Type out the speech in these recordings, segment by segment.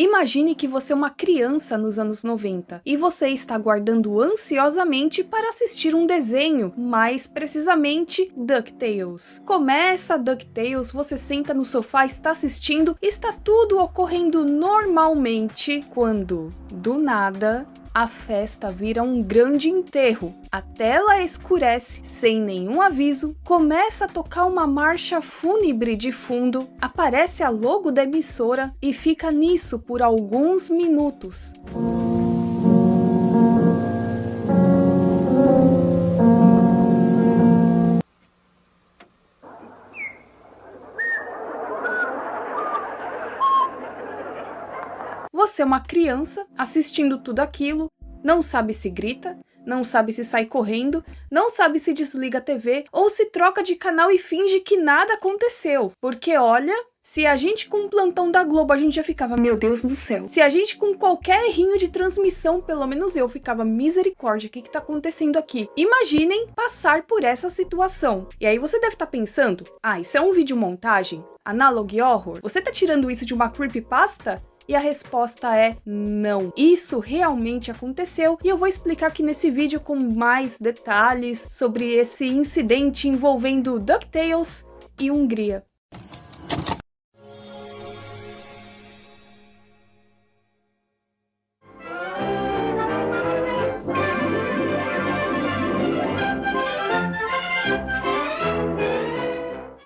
Imagine que você é uma criança nos anos 90 e você está aguardando ansiosamente para assistir um desenho, mais precisamente DuckTales. Começa DuckTales, você senta no sofá, está assistindo, está tudo ocorrendo normalmente, quando, do nada, a festa vira um grande enterro. A tela escurece sem nenhum aviso, começa a tocar uma marcha fúnebre de fundo, aparece a logo da emissora e fica nisso por alguns minutos. Você é uma criança assistindo tudo aquilo, não sabe se grita, não sabe se sai correndo, não sabe se desliga a TV ou se troca de canal e finge que nada aconteceu. Porque olha, se a gente com um plantão da Globo a gente já ficava, meu Deus do céu. Se a gente com qualquer errinho de transmissão, pelo menos eu ficava, misericórdia, o que tá acontecendo aqui? Imaginem passar por essa situação. E aí você deve estar pensando, isso é um vídeo montagem? Analog Horror? Você tá tirando isso de uma creepypasta? E a resposta é não. Isso realmente aconteceu e eu vou explicar aqui nesse vídeo com mais detalhes sobre esse incidente envolvendo DuckTales e Hungria.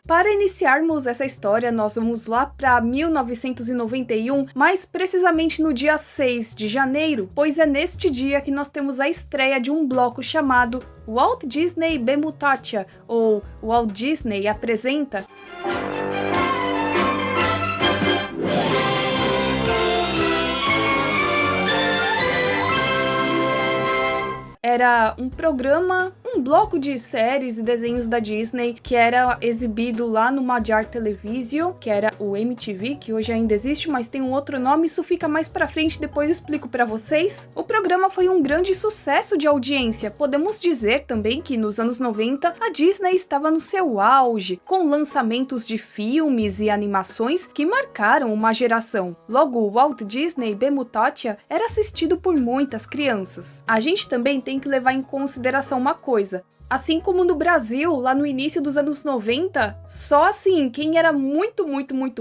Para iniciarmos essa história, nós vamos lá para 1991, mais precisamente no dia 6 de janeiro, pois é neste dia que nós temos a estreia de um bloco chamado Walt Disney Bemutatia, ou Walt Disney Apresenta. Era um programa, um bloco de séries e desenhos da Disney que era exibido lá no Magyar Televisio, que era o MTV, que hoje ainda existe, mas tem um outro nome, isso fica mais pra frente, depois explico pra vocês. O programa foi um grande sucesso de audiência, podemos dizer também que nos anos 90 a Disney estava no seu auge, com lançamentos de filmes e animações que marcaram uma geração. Logo, o Walt Disney Bemutatia era assistido por muitas crianças. A gente também tem que levar em consideração uma coisa. Assim como no Brasil, lá no início dos anos 90, só assim, quem era muito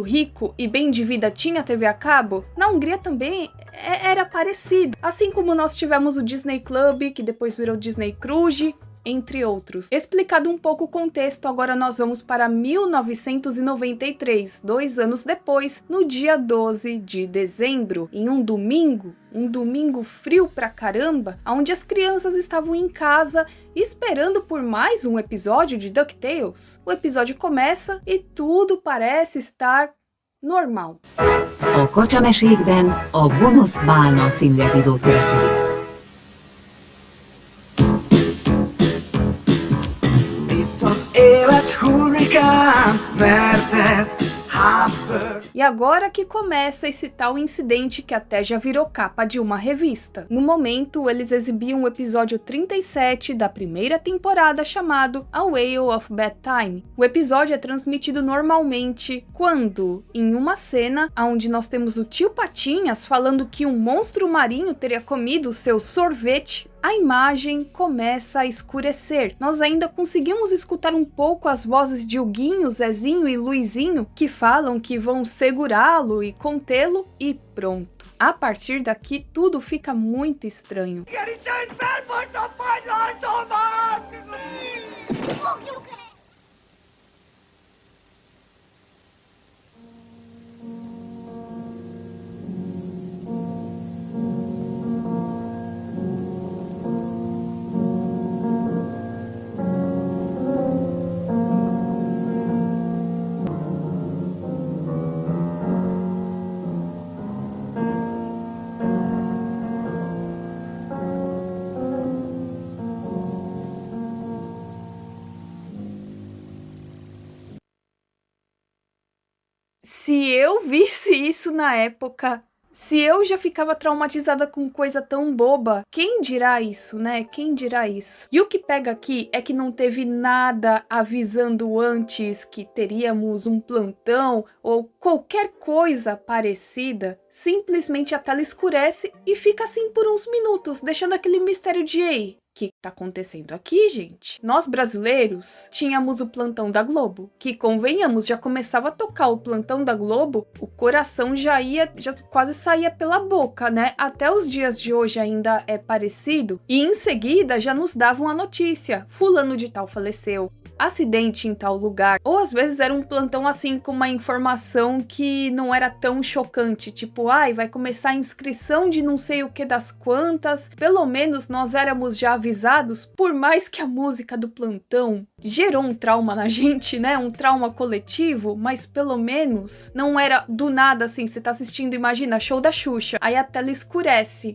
rico e bem de vida tinha TV a cabo, na Hungria também era parecido. Assim como nós tivemos o Disney Club, que depois virou Disney Cruise, entre outros. Explicado um pouco o contexto, agora nós vamos para 1993, 2 anos depois, no dia 12 de dezembro, em um domingo frio pra caramba, onde as crianças estavam em casa esperando por mais um episódio de DuckTales. O episódio começa e tudo parece estar normal. A Kacsamesékben a Gonosz Bálna című epizód következik. E agora que começa esse tal incidente que até já virou capa de uma revista. No momento, eles exibiam o episódio 37 da primeira temporada chamado A Whale of Bedtime. O episódio é transmitido normalmente quando, em uma cena onde nós temos o tio Patinhas falando que um monstro marinho teria comido seu sorvete, a imagem começa a escurecer. Nós ainda conseguimos escutar um pouco as vozes de Huguinho, Zezinho e Luizinho, que falam que vão segurá-lo e contê-lo, e pronto. A partir daqui, tudo fica muito estranho. Se eu visse isso na época, Se eu já ficava traumatizada com coisa tão boba, quem dirá isso, né? Quem dirá isso? E o que pega aqui é que não teve nada avisando antes que teríamos um plantão ou qualquer coisa parecida. Simplesmente a tela escurece e fica assim por uns minutos, deixando aquele mistério de ei. O que tá acontecendo aqui, gente? Nós brasileiros tínhamos o plantão da Globo, que convenhamos, já começava a tocar o plantão da Globo, o coração já quase saía pela boca, né? Até os dias de hoje ainda é parecido. E em seguida já nos davam a notícia: fulano de tal faleceu, acidente em tal lugar, ou às vezes era um plantão assim com uma informação que não era tão chocante, tipo, vai começar a inscrição de não sei o que das quantas. Pelo menos nós éramos já avisados, por mais que a música do plantão gerou um trauma na gente, né, um trauma coletivo, mas pelo menos não era do nada assim, você tá assistindo, imagina, show da Xuxa, aí a tela escurece.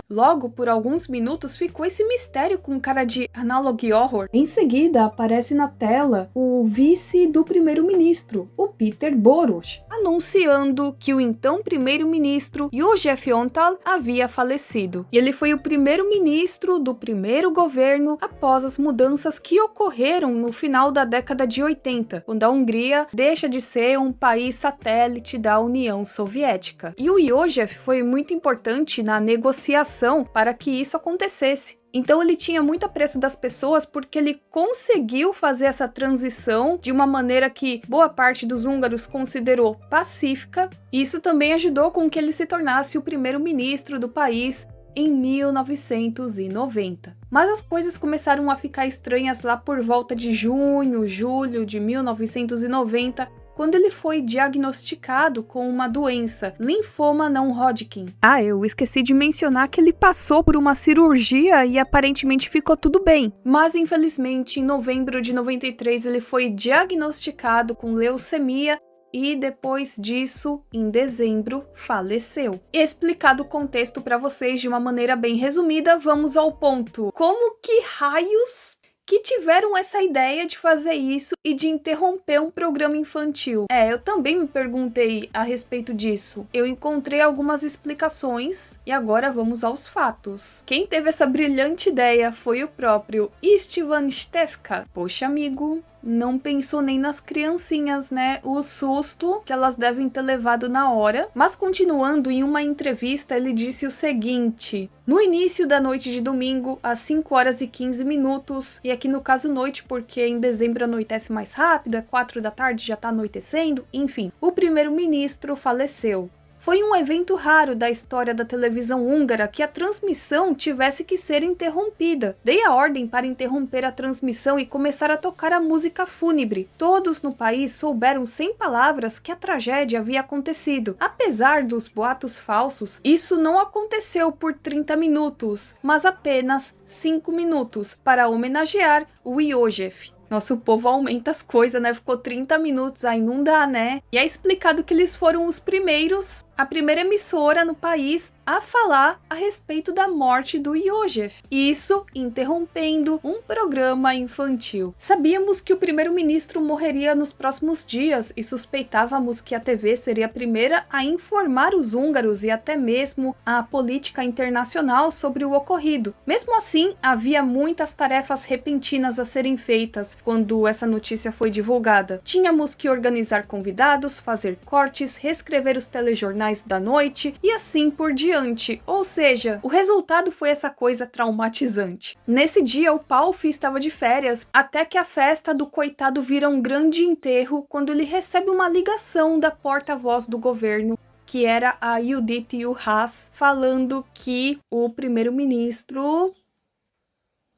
Logo, por alguns minutos, ficou esse mistério com cara de analog horror. Em seguida, aparece na tela o vice do primeiro-ministro, o Peter Borosh, anunciando que o então primeiro-ministro József Antall havia falecido. E ele foi o primeiro-ministro do primeiro governo após as mudanças que ocorreram no final da década de 80, quando a Hungria deixa de ser um país satélite da União Soviética. E o József foi muito importante na negociação para que isso acontecesse. Então ele tinha muito apreço das pessoas porque ele conseguiu fazer essa transição de uma maneira que boa parte dos húngaros considerou pacífica. E isso também ajudou com que ele se tornasse o primeiro-ministro do país em 1990. Mas as coisas começaram a ficar estranhas lá por volta de junho, julho de 1990, quando ele foi diagnosticado com uma doença, linfoma não Hodgkin. Eu esqueci de mencionar que ele passou por uma cirurgia e aparentemente ficou tudo bem. Mas infelizmente, em novembro de 93, ele foi diagnosticado com leucemia e depois disso, em dezembro, faleceu. Explicado o contexto para vocês de uma maneira bem resumida, vamos ao ponto. Como que raios que tiveram essa ideia de fazer isso e de interromper um programa infantil? Eu também me perguntei a respeito disso. Eu encontrei algumas explicações e agora vamos aos fatos. Quem teve essa brilhante ideia foi o próprio Istvan Štefka. Poxa, amigo, não pensou nem nas criancinhas, né? O susto que elas devem ter levado na hora. Mas continuando, em uma entrevista, ele disse o seguinte: no início da noite de domingo, às 5h15, e aqui no caso noite, porque em dezembro anoitece mais rápido, é 4 da tarde, já tá anoitecendo, enfim, o primeiro-ministro faleceu. Foi um evento raro da história da televisão húngara que a transmissão tivesse que ser interrompida. Dei a ordem para interromper a transmissão e começar a tocar a música fúnebre. Todos no país souberam sem palavras que a tragédia havia acontecido. Apesar dos boatos falsos, isso não aconteceu por 30 minutos, mas apenas 5 minutos, para homenagear o József. Nosso povo aumenta as coisas, né? Ficou 30 minutos, aí não dá, né? E é explicado que eles foram os primeiros, a primeira emissora no país a falar a respeito da morte do József. Isso interrompendo um programa infantil. Sabíamos que o primeiro-ministro morreria nos próximos dias e suspeitávamos que a TV seria a primeira a informar os húngaros e até mesmo a política internacional sobre o ocorrido. Mesmo assim, havia muitas tarefas repentinas a serem feitas quando essa notícia foi divulgada. Tínhamos que organizar convidados, fazer cortes, reescrever os telejornais da noite e assim por diante. Ou seja, o resultado foi essa coisa traumatizante. Nesse dia, o Palfi estava de férias, até que a festa do coitado vira um grande enterro quando ele recebe uma ligação da porta-voz do governo, que era a Judith Juhas, falando que o primeiro-ministro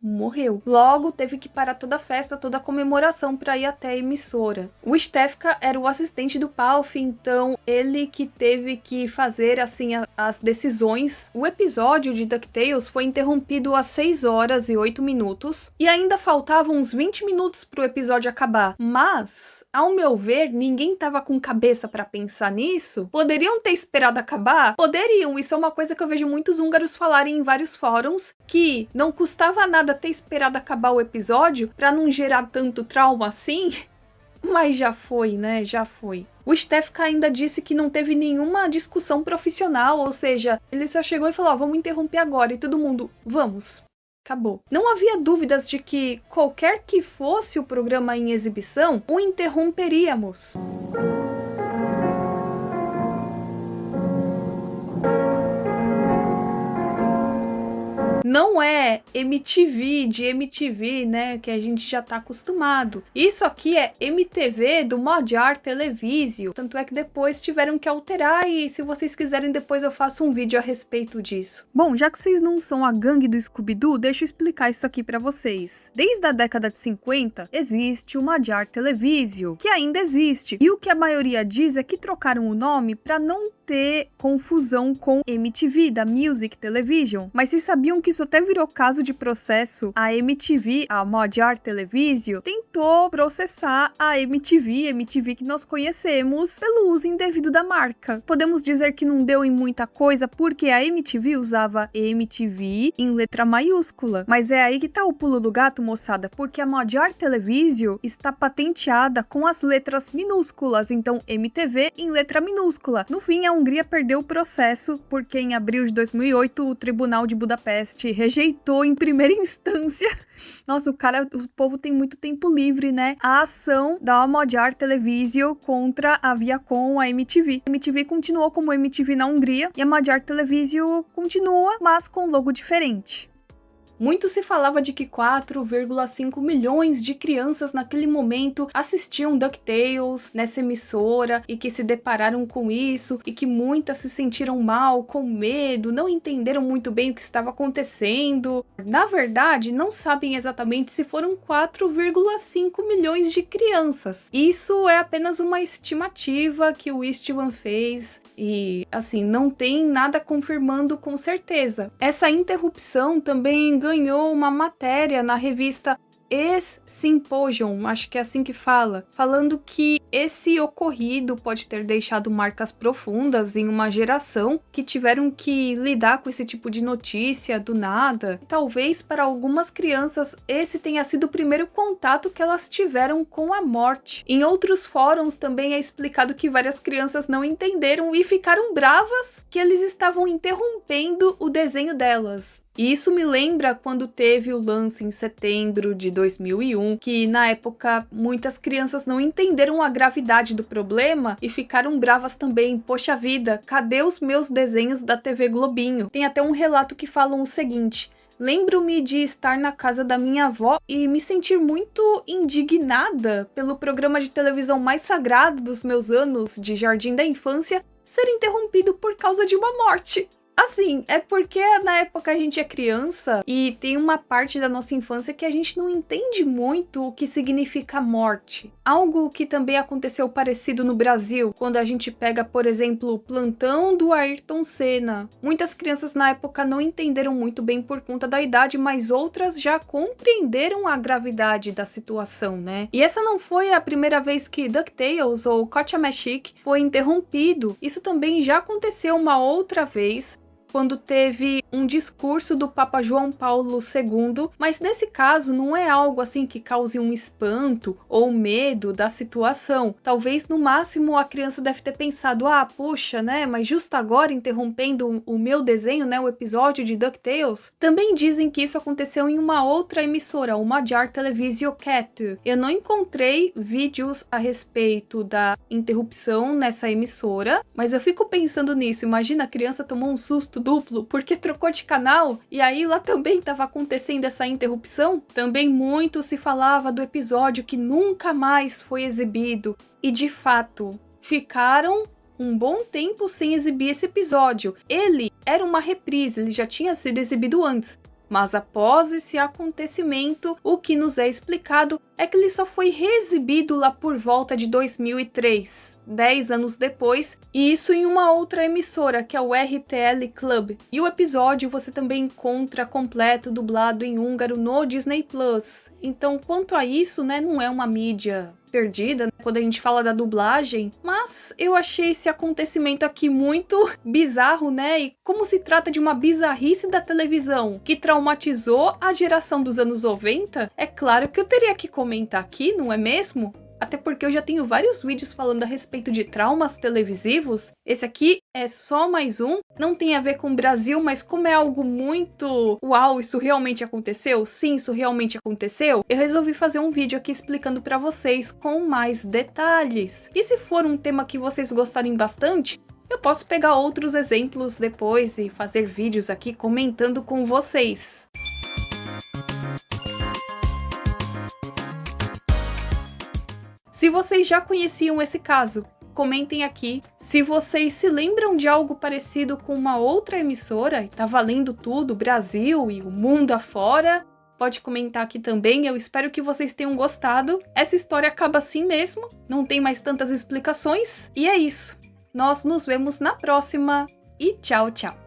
morreu. Logo, teve que parar toda a festa, toda a comemoração para ir até a emissora. O Štefka era o assistente do Palfi, então ele que teve que fazer assim as decisões. O episódio de DuckTales foi interrompido às 6h08 e ainda faltavam uns 20 minutos pro episódio acabar. Mas, ao meu ver, ninguém tava com cabeça para pensar nisso. Poderiam ter esperado acabar? Poderiam. Isso é uma coisa que eu vejo muitos húngaros falarem em vários fóruns, que não custava nada criançada ter esperado acabar o episódio pra não gerar tanto trauma assim. Mas já foi, né? Já foi. O Stefka ainda disse que não teve nenhuma discussão profissional, ou seja, ele só chegou e falou, vamos interromper agora, e todo mundo, vamos. Acabou. Não havia dúvidas de que, qualquer que fosse o programa em exibição, o interromperíamos. Não é MTV de MTV, né, que a gente já tá acostumado. Isso aqui é MTV do Magyar Televisio. Tanto é que depois tiveram que alterar e se vocês quiserem depois eu faço um vídeo a respeito disso. Bom, já que vocês não são a gangue do Scooby-Doo, deixa eu explicar isso aqui pra vocês. Desde a década de 50, existe o Magyar Televisio, que ainda existe. E o que a maioria diz é que trocaram o nome pra não ter confusão com MTV, da Music Television. Mas vocês sabiam que isso até virou caso de processo? A MTV, a Magyar Televisio, tentou processar a MTV que nós conhecemos, pelo uso indevido da marca. Podemos dizer que não deu em muita coisa porque a MTV usava MTV em letra maiúscula. Mas é aí que tá o pulo do gato, moçada, porque a Magyar Televisio está patenteada com as letras minúsculas, então MTV em letra minúscula. No fim, a Hungria perdeu o processo porque em abril de 2008 o Tribunal de Budapeste rejeitou em primeira instância. Nossa, o povo tem muito tempo livre, né? A ação da Magyar Televisio contra a Viacom, a MTV. A MTV continuou como MTV na Hungria e a Magyar Televisio continua, mas com logo diferente. Muito se falava de que 4,5 milhões de crianças naquele momento assistiam DuckTales nessa emissora e que se depararam com isso e que muitas se sentiram mal, com medo, não entenderam muito bem o que estava acontecendo. Na verdade, não sabem exatamente se foram 4,5 milhões de crianças. Isso é apenas uma estimativa que o Istvan fez e, assim, não tem nada confirmando com certeza. Essa interrupção também ganhou uma matéria na revista Symposium, acho que é assim que fala, falando que esse ocorrido pode ter deixado marcas profundas em uma geração que tiveram que lidar com esse tipo de notícia do nada. Talvez para algumas crianças esse tenha sido o primeiro contato que elas tiveram com a morte. Em outros fóruns também é explicado que várias crianças não entenderam e ficaram bravas que eles estavam interrompendo o desenho delas. E isso me lembra quando teve o lance em setembro de 2001, que na época muitas crianças não entenderam a gravidade do problema e ficaram bravas também. Poxa vida, cadê os meus desenhos da TV Globinho? Tem até um relato que falam o seguinte: lembro-me de estar na casa da minha avó e me sentir muito indignada pelo programa de televisão mais sagrado dos meus anos de jardim da infância ser interrompido por causa de uma morte. Assim, é porque na época a gente é criança e tem uma parte da nossa infância que a gente não entende muito o que significa morte. Algo que também aconteceu parecido no Brasil, quando a gente pega, por exemplo, o Plantão do Ayrton Senna. Muitas crianças na época não entenderam muito bem por conta da idade, mas outras já compreenderam a gravidade da situação, né? E essa não foi a primeira vez que DuckTales ou Kotchamashik foi interrompido. Isso também já aconteceu uma outra vez, quando teve um discurso do Papa João Paulo II, mas nesse caso não é algo assim que cause um espanto ou medo da situação. Talvez no máximo a criança deve ter pensado, poxa, né, mas justo agora interrompendo o meu desenho, né, o episódio de DuckTales. Também dizem que isso aconteceu em uma outra emissora, o Magyar Televisio 2. Eu não encontrei vídeos a respeito da interrupção nessa emissora, mas eu fico pensando nisso. Imagina, a criança tomou um susto duplo porque trocou de canal e aí lá também estava acontecendo essa interrupção. Também muito se falava do episódio que nunca mais foi exibido e de fato ficaram um bom tempo sem exibir esse episódio. Ele era uma reprise, ele já tinha sido exibido antes. Mas após esse acontecimento, o que nos é explicado é que ele só foi reexibido lá por volta de 2003, 10 anos depois, e isso em uma outra emissora, que é o RTL Club. E o episódio você também encontra completo, dublado em húngaro no Disney Plus. Então, quanto a isso, né, não é uma mídia perdida, né, quando a gente fala da dublagem, mas eu achei esse acontecimento aqui muito bizarro, né? E como se trata de uma bizarrice da televisão que traumatizou a geração dos anos 90, é claro que eu teria que comentar aqui, não é mesmo? Até porque eu já tenho vários vídeos falando a respeito de traumas televisivos. Esse aqui é só mais um. Não tem a ver com o Brasil, mas como é algo muito... Uau, isso realmente aconteceu? Sim, isso realmente aconteceu. Eu resolvi fazer um vídeo aqui explicando pra vocês com mais detalhes. E se for um tema que vocês gostarem bastante, eu posso pegar outros exemplos depois e fazer vídeos aqui comentando com vocês. Se vocês já conheciam esse caso, comentem aqui. Se vocês se lembram de algo parecido com uma outra emissora e tá valendo tudo, Brasil e o mundo afora, pode comentar aqui também. Eu espero que vocês tenham gostado. Essa história acaba assim mesmo, não tem mais tantas explicações. E é isso. Nós nos vemos na próxima e tchau, tchau.